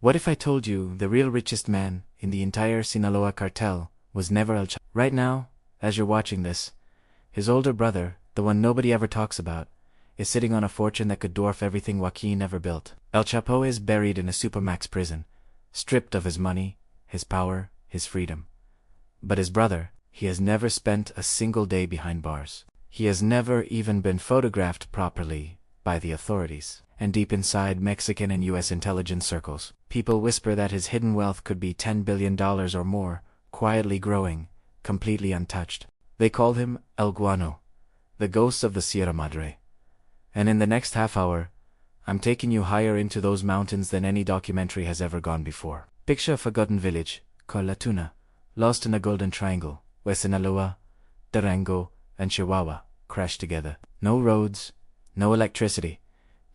What if I told you the real richest man in the entire Sinaloa Cartel was never El Chapo? Right now, as you're watching this, his older brother, the one nobody ever talks about, is sitting on a fortune that could dwarf everything Joaquín ever built. El Chapo is buried in a supermax prison, stripped of his money, his power, his freedom. But his brother, he has never spent a single day behind bars. He has never even been photographed properly by the authorities. And deep inside Mexican and US intelligence circles, people whisper that his hidden wealth could be $10 billion or more, quietly growing, completely untouched. They call him El Guano, the ghost of the Sierra Madre. And in the next half hour, I'm taking you higher into those mountains than any documentary has ever gone before. Picture a forgotten village, called La Tuna, lost in a golden triangle, where Sinaloa, Durango, and Chihuahua crash together. No roads, no electricity,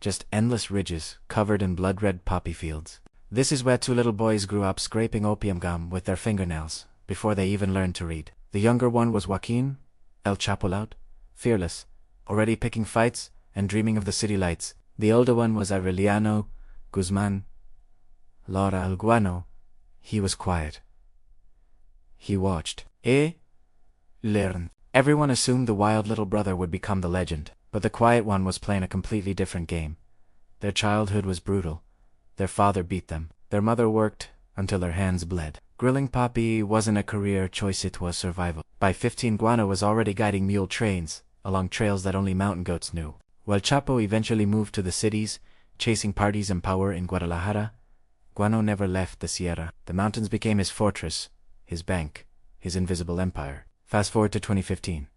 just endless ridges covered in blood-red poppy fields. This is where two little boys grew up scraping opium gum with their fingernails before they even learned to read. The younger one was Joaquín, El Chapo loud, fearless, already picking fights and dreaming of the city lights. The older one was Aureliano, Guzmán, Loera. El Guano, he was quiet. He watched. Learned. Everyone assumed the wild little brother would become the legend, but the quiet one was playing a completely different game. Their childhood was brutal. Their father beat them. Their mother worked until their hands bled. Grilling poppy wasn't a career choice, it was survival. By 15, Guano was already guiding mule trains along trails that only mountain goats knew. While Chapo eventually moved to the cities, chasing parties and power in Guadalajara, Guano never left the Sierra. The mountains became his fortress, his bank, his invisible empire. Fast forward to 2015.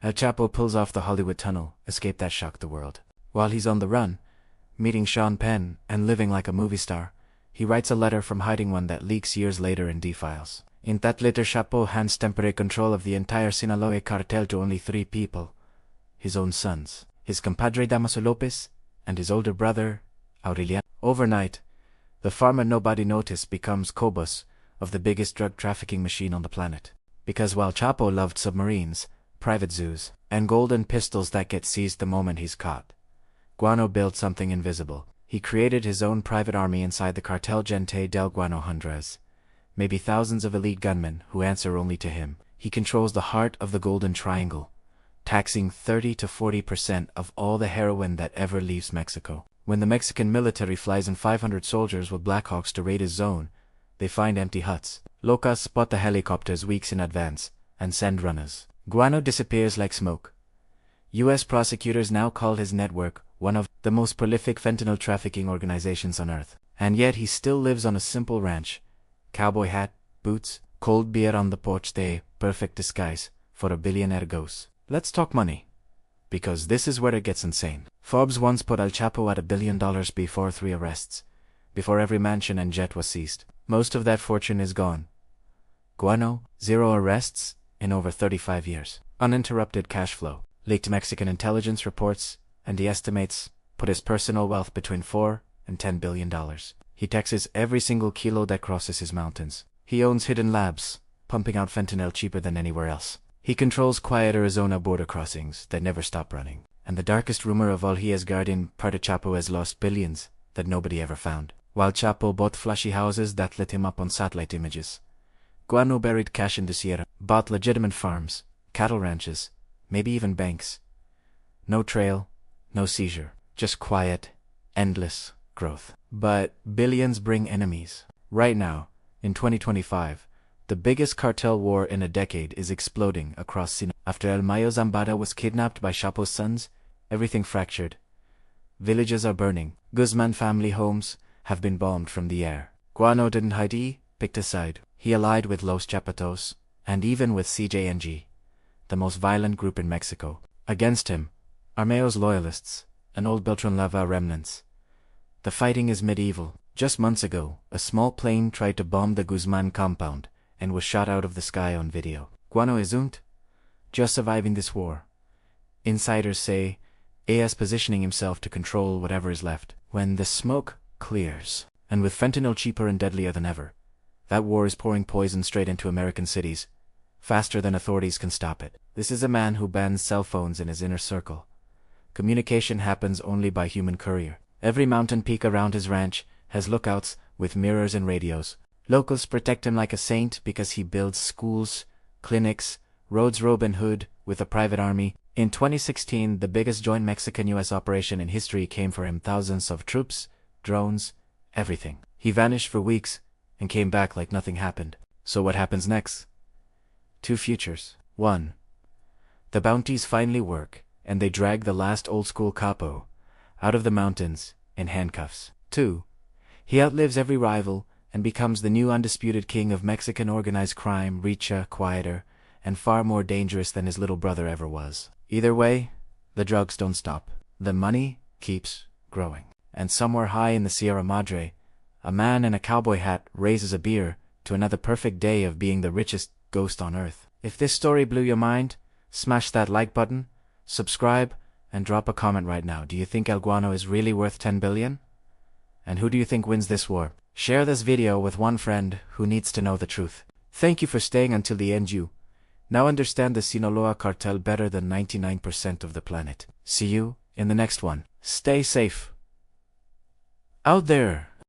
El Chapo pulls off the Hollywood tunnel, escape that shocked the world. While he's on the run, meeting Sean Penn and living like a movie star, he writes a letter from hiding one that leaks years later in D-files. In that letter, Chapo hands temporary control of the entire Sinaloa Cartel to only 3 people. His own sons, his compadre Damaso Lopez, and his older brother, Aureliano. Overnight, the farmer nobody noticed becomes co-boss of the biggest drug trafficking machine on the planet. Because while Chapo loved submarines, private zoos, and golden pistols that get seized the moment he's caught, Guano built something invisible. He created his own private army inside the Cartel Gente del Guano, hundreds, maybe thousands of elite gunmen who answer only to him. He controls the heart of the Golden Triangle, taxing 30 to 40% of all the heroin that ever leaves Mexico. When the Mexican military flies in 500 soldiers with Blackhawks to raid his zone, they find empty huts. Locals spot the helicopters weeks in advance and send runners. Guano disappears like smoke. US prosecutors now call his network one of the most prolific fentanyl trafficking organizations on Earth. And yet he still lives on a simple ranch. Cowboy hat, boots, cold beer on the porch, the perfect disguise for a billionaire ghost. Let's talk money, because this is where it gets insane. Forbes once put El Chapo at $1 billion before 3 arrests, before every mansion and jet was seized. Most of that fortune is gone. Guano, 0 arrests in over 35 years. Uninterrupted cash flow. Leaked Mexican intelligence reports, and he estimates put his personal wealth between $4 and $10 billion. He taxes every single kilo that crosses his mountains. He owns hidden labs, pumping out fentanyl cheaper than anywhere else. He controls quiet Arizona border crossings that never stop running. And the darkest rumor of all, he has guardian part of Chapo has lost billions that nobody ever found. While Chapo bought flashy houses that lit him up on satellite images, Guano buried cash in the Sierra, bought legitimate farms, cattle ranches, maybe even banks. No trail, no seizure, just quiet, endless growth. But billions bring enemies. Right now, in 2025, the biggest cartel war in a decade is exploding across Sinaloa. After El Mayo Zambada was kidnapped by Chapo's sons, everything fractured. Villages are burning. Guzmán family homes have been bombed from the air. Guano didn't hide, he picked a side. He allied with Los Chapatos, and even with CJNG, the most violent group in Mexico. Against him, Armeo's loyalists, and old Beltran-Lava remnants. The fighting is medieval. Just months ago, a small plane tried to bomb the Guzmán compound and was shot out of the sky on video. Guano isn't just surviving this war. Insiders say he is positioning himself to control whatever is left. When the smoke clears, and with fentanyl cheaper and deadlier than ever, that war is pouring poison straight into American cities, faster than authorities can stop it. This is a man who bans cell phones in his inner circle. Communication happens only by human courier. Every mountain peak around his ranch has lookouts with mirrors and radios. Locals protect him like a saint because he builds schools, clinics, roads. Robin Hood, with a private army. In 2016, the biggest joint Mexican-US operation in history came for him. Thousands of troops, drones, everything. He vanished for weeks and came back like nothing happened. So what happens next? Two futures. 1. The bounties finally work, and they drag the last old-school Chapo out of the mountains in handcuffs. 2. He outlives every rival and becomes the new undisputed king of Mexican organized crime, richer, quieter, and far more dangerous than his little brother ever was. Either way, the drugs don't stop. The money keeps growing. And somewhere high in the Sierra Madre, a man in a cowboy hat raises a beer to another perfect day of being the richest ghost on earth. If this story blew your mind, smash that like button, subscribe, and drop a comment right now. Do you think El Guano is really worth 10 billion? And who do you think wins this war? Share this video with one friend who needs to know the truth. Thank you for staying until the end. You now understand the Sinaloa Cartel better than 99% of the planet. See you in the next one. Stay safe out there.